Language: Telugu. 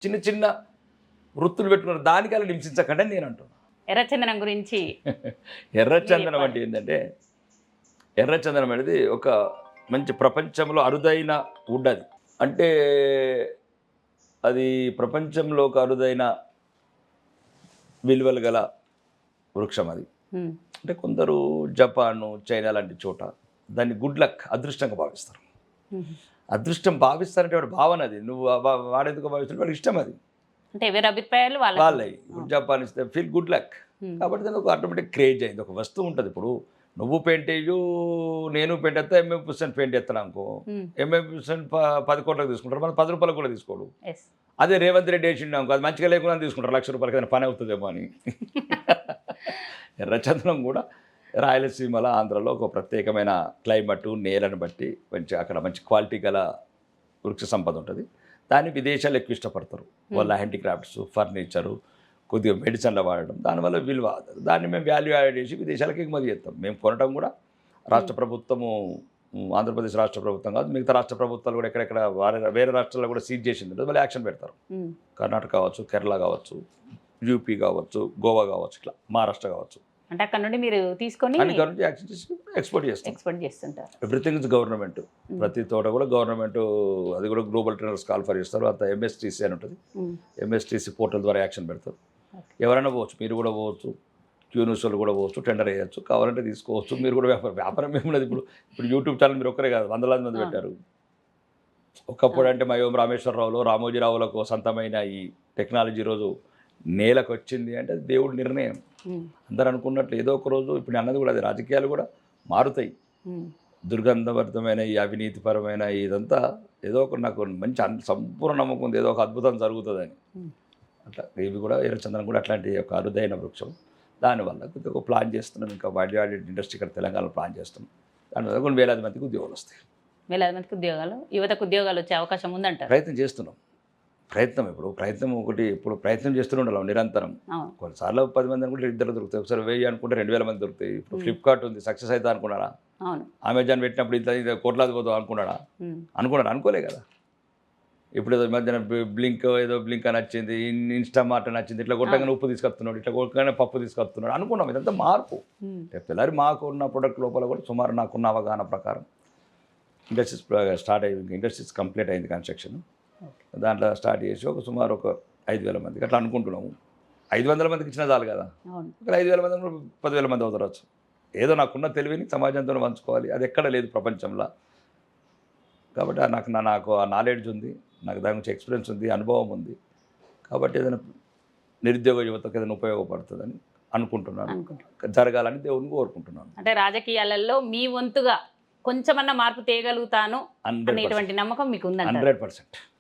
చిన్న చిన్న వృత్తులు పెట్టుకున్నారు, దానికి అలా హింసించకండి అని నేను అంటున్నాను. ఎర్రచందనం గురించి ఎర్రచందనం అంటే ఏంటంటే, ఎర్రచందనం అనేది ఒక మంచి ప్రపంచంలో అరుదైన వుడ్ అది. అంటే అది ప్రపంచంలో ఒక అరుదైన విలువలు గల వృక్షం అది. అంటే కొందరు జపాను, చైనా లాంటి చోట దాన్ని గుడ్ లక్, అదృష్టంగా భావిస్తారు. అదృష్టం భావిస్తారంటే వాడు భావన అది. నువ్వు వాడేందుకు భావిస్తాడు, వాడికి ఇష్టం అది. అంటే ఎవరి అభిప్రాయాలు వాళ్ళవి. జపాన్ ఇస్తే ఫీల్ గుడ్ లక్. కాబట్టి దానికి ఒక ఆటోమేటిక్ క్రేజ్ అయింది. ఒక వస్తువు ఉంటుంది. ఇప్పుడు నువ్వు పెయింట్ వేయు, నేను పెయింట్ వేస్తా, ఎంఎం% పెయింట్ వేస్తాను అనుకో, ఎంఎం% 10 కోట్లకు తీసుకుంటారు, మనం 10 రూపాయలకు కూడా తీసుకోడు. అదే రేవంత్ రెడ్డి వేసిండు అనుకో, అది మంచిగా లేకుండా తీసుకుంటారు, ₹1,00,000 ఏదైనా పని అవుతుందేమో అని. ఎర్రచందనం కూడా రాయలసీమలో, ఆంధ్రలో ఒక ప్రత్యేకమైన క్లైమేటు, నేలను బట్టి మంచి అక్కడ మంచి క్వాలిటీ గల వృక్ష సంపద ఉంటుంది. దాన్ని విదేశాలు ఎక్కువ ఇష్టపడతారు. వాళ్ళ హ్యాండీక్రాఫ్ట్స్, ఫర్నిచరు, కొద్దిగా మెడిసిన్లో వాడడం, దానివల్ల విలువ. దాన్ని మేము వాల్యూ యాడ్ చేసి విదేశాలకు ఎగుమతి చేస్తాం. మేము కొనడం కూడా రాష్ట్ర ప్రభుత్వము, ఆంధ్రప్రదేశ్ రాష్ట్ర ప్రభుత్వం కాదు, మిగతా రాష్ట్ర ప్రభుత్వాలు కూడా ఎక్కడెక్కడ వేరే రాష్ట్రాల్లో కూడా సీజ్ చేసింది, వాళ్ళు యాక్షన్ పెడతారు. కర్ణాటక కావచ్చు, కేరళ కావచ్చు, యూపీ కావచ్చు, గోవా కావచ్చు, ఇట్లా మహారాష్ట్ర కావచ్చు. అంటే అక్కడ నుండి మీరు తీసుకొని యాక్షన్ చేసి ఎక్స్పోర్ట్ చేస్తుంటారు. Everything is government. ప్రతి తోట కూడా గవర్నమెంట్, అది కూడా గ్లోబల్ ట్రైనర్స్ కాల్ఫర్ చేస్తారు. అంత ఎంఎస్టీసీ అని ఉంటుంది. ఎంఎస్టీసీ పోర్టల్ ద్వారా యాక్షన్ పెడతారు. ఎవరైనా పోవచ్చు, మీరు కూడా పోవచ్చు, క్యూన్యూస్ వాళ్ళు కూడా పోవచ్చు, టెండర్ వేయచ్చు, కావాలంటే తీసుకోవచ్చు. మీరు కూడా వ్యాపారం ఏమున్నది. ఇప్పుడు యూట్యూబ్ ఛానల్ మీరు ఒక్కరే కాదు, వందలాది మంది పెట్టారు. ఒకప్పుడు అంటే మయోం రామేశ్వరరావులో, రామోజీరావులకు సొంతమైన ఈ టెక్నాలజీ రోజు నేలకు వచ్చింది అంటే అది దేవుడి నిర్ణయం. అందరు అనుకున్నట్లు ఏదో ఒక రోజు, ఇప్పుడు అన్నది కూడా అది, రాజకీయాలు కూడా మారుతాయి. దుర్గంధభరితమైన ఈ అవినీతిపరమైన ఇదంతా ఏదో ఒక, నాకు మంచి సంపూర్ణ నమ్మకం ఉంది, ఏదో ఒక అద్భుతం జరుగుతుందని. అట్లా ఇవి కూడా, ఎర్రచందనం కూడా అట్లాంటి ఒక అరుదైన వృక్షం. దానివల్ల కొద్దిగా ఒక ప్లాన్ చేస్తున్నాం, ఇంకా వాల్యూ యాడెడ్ ఇండస్ట్రీ ఇక్కడ తెలంగాణలో ప్లాన్ చేస్తున్నాం. దానివల్ల కొన్ని వేలాది మందికి ఉద్యోగాలు వస్తాయి. వేలాది మందికి ఉద్యోగాలు, యువతకు ఉద్యోగాలు వచ్చే అవకాశం ఉందంటారు. ప్రయత్నం చేస్తున్నాం. ప్రయత్నం ఒకటి ఇప్పుడు ప్రయత్నం చేస్తూనే ఉండాలి నిరంతరం. కొన్నిసార్లు 10 మంది అనుకుంటే 2 దొరుకుతాయి, ఒకసారి 1000 అనుకుంటే 2000 మంది దొరుకుతాయి. ఇప్పుడు ఫ్లిప్కార్ట్ ఉంది, సక్సెస్ అవుతా అనుకున్నారా? అమెజాన్ పెట్టినప్పుడు ఇంత కోట్లాది పోతాం అనుకున్నాడా? అనుకోలే కదా. ఇప్పుడు ఏదో మధ్యాహ్నం బ్లింక్ అని వచ్చింది, ఇన్స్టామార్ట్ అని వచ్చింది, ఇట్లా కొట్టగానే ఉప్పు తీసుకొస్తున్నాడు, ఇట్లా కొట్టగానే పప్పు తీసుకొస్తున్నాడు అనుకున్నాం. ఇదంతా మార్పు. తెల్లారి మాకు ఉన్న ప్రొడక్ట్ లోపల కూడా సుమారు నాకున్న అవగాహన ప్రకారం ఇండస్ట్రీస్ స్టార్ట్ అయ్యింది. ఇండస్ట్రీస్ కంప్లీట్ అయింది కన్స్ట్రక్షన్. దాంట్లో స్టార్ట్ చేసి ఒక సుమారు ఒక 5,000 మందికి అట్లా అనుకుంటున్నాము. 500 మందికి ఇచ్చిన చాలు కదా. ఒక 5,000 మంది 10,000 మంది అవుతారచ్చు. ఏదో నాకున్న తెలివిని సమాజంతో పంచుకోవాలి, అది ఎక్కడ లేదు ప్రపంచంలో. కాబట్టి నాకు ఆ నాలెడ్జ్ ఉంది, నాకు దాని గురించి ఎక్స్పీరియన్స్ ఉంది, అనుభవం ఉంది. కాబట్టి ఏదైనా నిరుద్యోగ యువతకు ఏదైనా ఉపయోగపడుతుందని అనుకుంటున్నాను. జరగాలని దేవుని కోరుకుంటున్నాను. అంటే రాజకీయాలలో మీ వంతుగా కొంచెమన్నా మార్పు తేగలుగుతాను అనేటువంటి నమ్మకం మీకు ఉందండి? 100%.